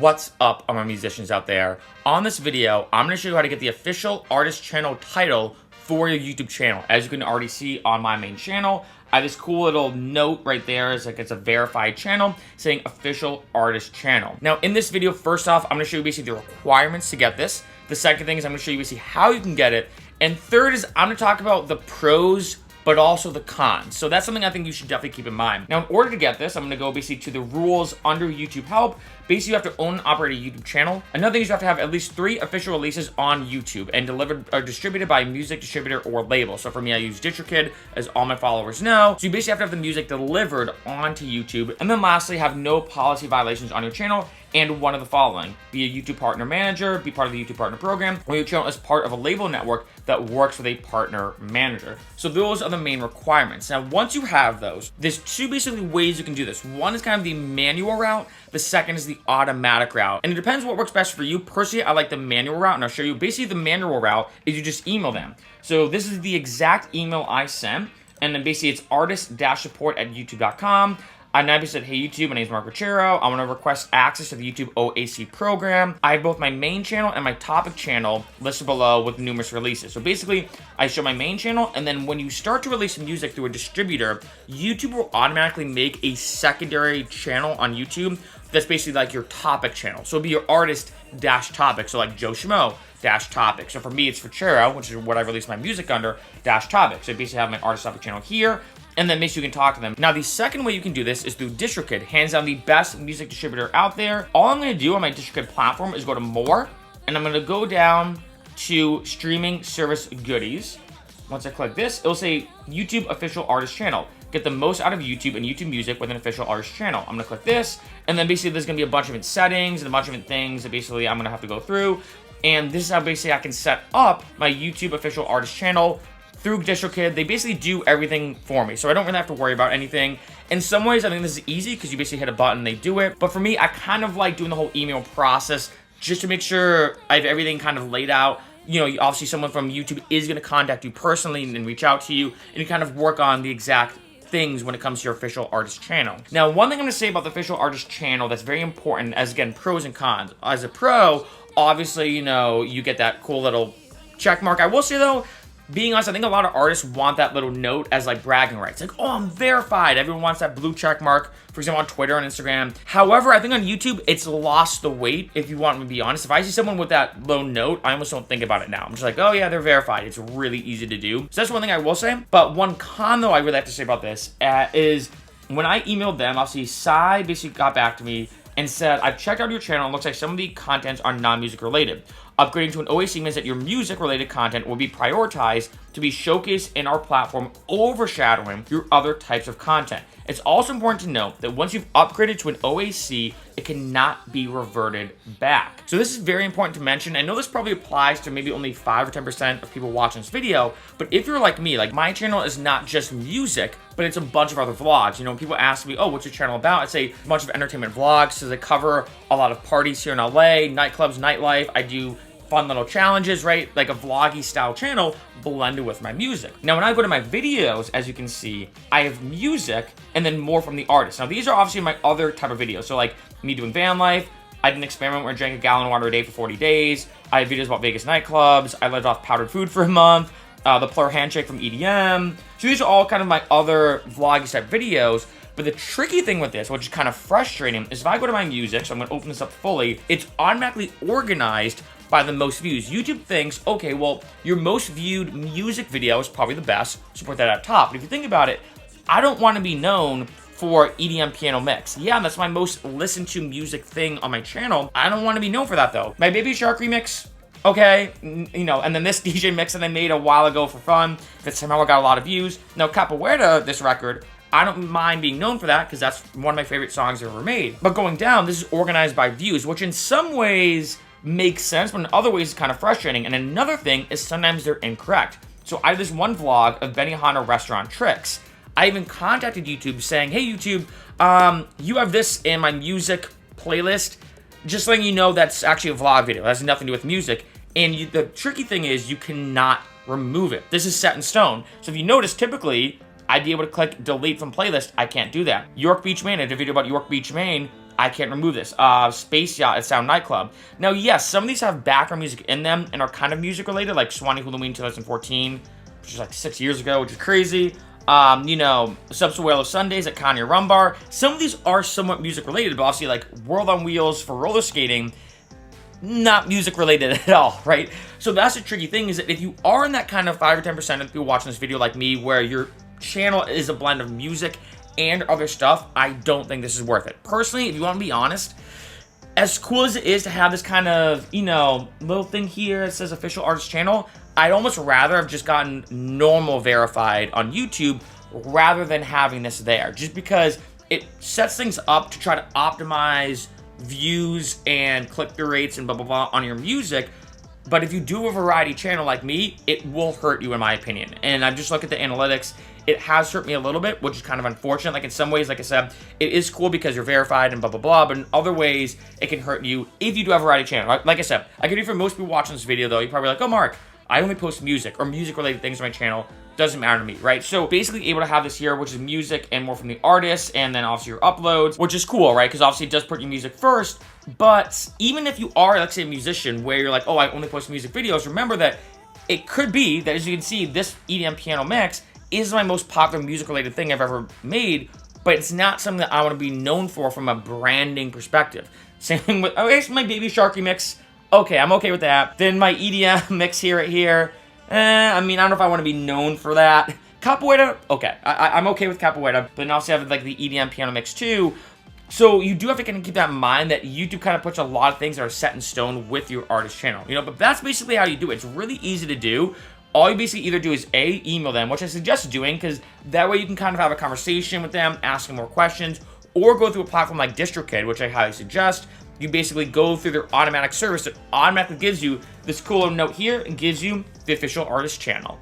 What's up, all my musicians out there? On this video, I'm going to show you how to get the official artist channel title for your YouTube channel. As you can already see on my main channel, I have this cool little note right there. It's like it's a verified channel saying official artist channel. Now in this video, first off, I'm going to show you basically the requirements to get this. The second thing is I'm going to show you basically how you can get it. And third is I'm going to talk about the pros but also the cons. So that's something I think you should definitely keep in mind. Now, in order to get this, I'm gonna go basically to the rules under YouTube Help. Basically, you have to own and operate a YouTube channel. Another thing is you have to have at least 3 official releases on YouTube and delivered or distributed by a music distributor or label. So for me, I use DistroKid, as all my followers know. So you basically have to have the music delivered onto YouTube. And then lastly, have no policy violations on your channel and one of the following: be a YouTube partner manager, be part of the YouTube partner program, or your channel is part of a label network that works with a partner manager. So those are the main requirements. Now, once you have those, there's 2 basically ways you can do this. One is kind of the manual route. The second is the automatic route. And it depends what works best for you. Personally, I like the manual route, and I'll show you. Basically, the manual route is you just email them. So this is the exact email I sent. And then basically it's artist-support@youtube.com. I now said, hey YouTube, my name is Mark Ricciero. I want to request access to the YouTube OAC program. I have both my main channel and my topic channel listed below with numerous releases. So basically, I show my main channel, and then when you start to release music through a distributor, YouTube will automatically make a secondary channel on YouTube that's basically like your topic channel. So it'll be your artist-topic. So like Joe Schmo -topic. So for me, it's Ricciero, which is what I release my music under, -topic. So I basically have my artist topic channel here, and then basically you can talk to them. Now, the second way you can do this is through DistroKid, hands down the best music distributor out there. All I'm gonna do on my DistroKid platform is go to More, and I'm gonna go down to Streaming Service Goodies. Once I click this, it'll say YouTube Official Artist Channel. Get the most out of YouTube and YouTube Music with an official artist channel. I'm gonna click this, and then basically there's gonna be a bunch of different settings and a bunch of different things that basically I'm gonna have to go through. And this is how basically I can set up my YouTube Official Artist Channel through DistroKid. They basically do everything for me, so I don't really have to worry about anything. In some ways, I think this is easy because you basically hit a button, they do it. But for me, I kind of like doing the whole email process just to make sure I have everything kind of laid out. You know, obviously someone from YouTube is going to contact you personally and reach out to you, and you kind of work on the exact things when it comes to your official artist channel. Now, one thing I'm going to say about the official artist channel that's very important, as again, pros and cons. As a pro, obviously, you know, you get that cool little check mark. I will say though, being honest, I think a lot of artists want that little note as like bragging rights. Like, oh, I'm verified. Everyone wants that blue check mark, for example, on Twitter and Instagram. However, I think on YouTube, it's lost the weight, if you want me to be honest. If I see someone with that low note, I almost don't think about it now. I'm just like, oh yeah, they're verified. It's really easy to do. So that's one thing I will say. But one con though I really have to say about this is when I emailed them, obviously Sai basically got back to me and said, I've checked out your channel and it looks like some of the contents are non-music related. Upgrading to an OAC means that your music-related content will be prioritized to be showcased in our platform, overshadowing your other types of content. It's also important to note that once you've upgraded to an OAC, it cannot be reverted back. So this is very important to mention. I know this probably applies to maybe only 5 or 10% of people watching this video, but if you're like me, like my channel is not just music, but it's a bunch of other vlogs. You know, when people ask me, oh, what's your channel about? I'd say a bunch of entertainment vlogs. So they cover a lot of parties here in LA, nightclubs, nightlife. I do fun little challenges, right? Like a vloggy style channel blended with my music. Now, when I go to my videos, as you can see, I have music and then more from the artist. Now, these are obviously my other type of videos. So like me doing van life. I did an experiment where I drank a gallon of water a day for 40 days. I have videos about Vegas nightclubs. I lived off powdered food for a month. The Plur handshake from EDM. So these are all kind of my other vloggy type videos. But the tricky thing with this, which is kind of frustrating, is if I go to my music, so I'm going to open this up fully, it's automatically organized by the most views. YouTube thinks, okay, well, your most viewed music video is probably the best, so put that at top. But if you think about it, I don't want to be known for EDM piano mix. Yeah, that's my most listened to music thing on my channel. I don't want to be known for that though. My Baby Shark remix, okay, you know, and then this DJ mix that I made a while ago for fun, that somehow got a lot of views. Now, Capoeira, this record, I don't mind being known for that because that's one of my favorite songs ever made. But going down, this is organized by views, which in some ways makes sense, but in other ways it's kind of frustrating. And another thing is sometimes they're incorrect. So I have this one vlog of Benihana restaurant tricks. I even contacted YouTube saying, hey YouTube, you have this in my music playlist. Just letting you know that's actually a vlog video. It has nothing to do with music. And the tricky thing is you cannot remove it. This is set in stone. So if you notice, typically, I'd be able to click delete from playlist. I can't do that. York Beach, Maine, I did a video about York Beach, Maine. I can't remove this. Space Yacht at Sound Nightclub. Now, yes, some of these have background music in them and are kind of music related, like Swanee Halloween 2014, which is like 6 years ago, which is crazy. You know, Subsuelo Sundays at Kanye Rumbar. Some of these are somewhat music related, but obviously like World on Wheels for roller skating, not music related at all, right? So that's the tricky thing, is that if you are in that kind of 5 or 10% of people watching this video like me, where your channel is a blend of music and other stuff, I don't think this is worth it. Personally, if you want to be honest, as cool as it is to have this kind of, you know, little thing here that says official artist channel, I'd almost rather have just gotten normal verified on YouTube rather than having this there, just because it sets things up to try to optimize views and click-through rates and blah blah blah on your music. But if you do a variety channel like me, it will hurt you in my opinion. And I've just looked at the analytics. It has hurt me a little bit, which is kind of unfortunate. Like in some ways, like I said, it is cool because you're verified and blah blah blah, but in other ways it can hurt you if you do have a variety channel. Like I said, I can do for most people watching this video though, you're probably like, oh Mark, I only post music or music related things on my channel. Doesn't matter to me, right? So basically able to have this here, which is music and more from the artist, and then obviously your uploads, which is cool, right? Because obviously it does put your music first. But even if you are, let's say, a musician where you're like, oh, I only post music videos, remember that it could be that, as you can see, this EDM piano mix is my most popular music related thing I've ever made, but it's not something that I want to be known for from a branding perspective. Same thing with, okay, so my Baby Sharky mix. Okay, I'm okay with that. Then my EDM mix here, right here. I mean, I don't know if I want to be known for that. Capoeira, okay. I'm okay with Capoeira, but then also have like the EDM piano mix too. So you do have to kind of keep that in mind, that YouTube kind of puts a lot of things that are set in stone with your artist channel, you know, but that's basically how you do it. It's really easy to do. All you basically either do is email them, which I suggest doing, because that way you can kind of have a conversation with them, ask them more questions, or go through a platform like DistroKid, which I highly suggest. You basically go through their automatic service that automatically gives you this cool little note here and gives you the official artist channel.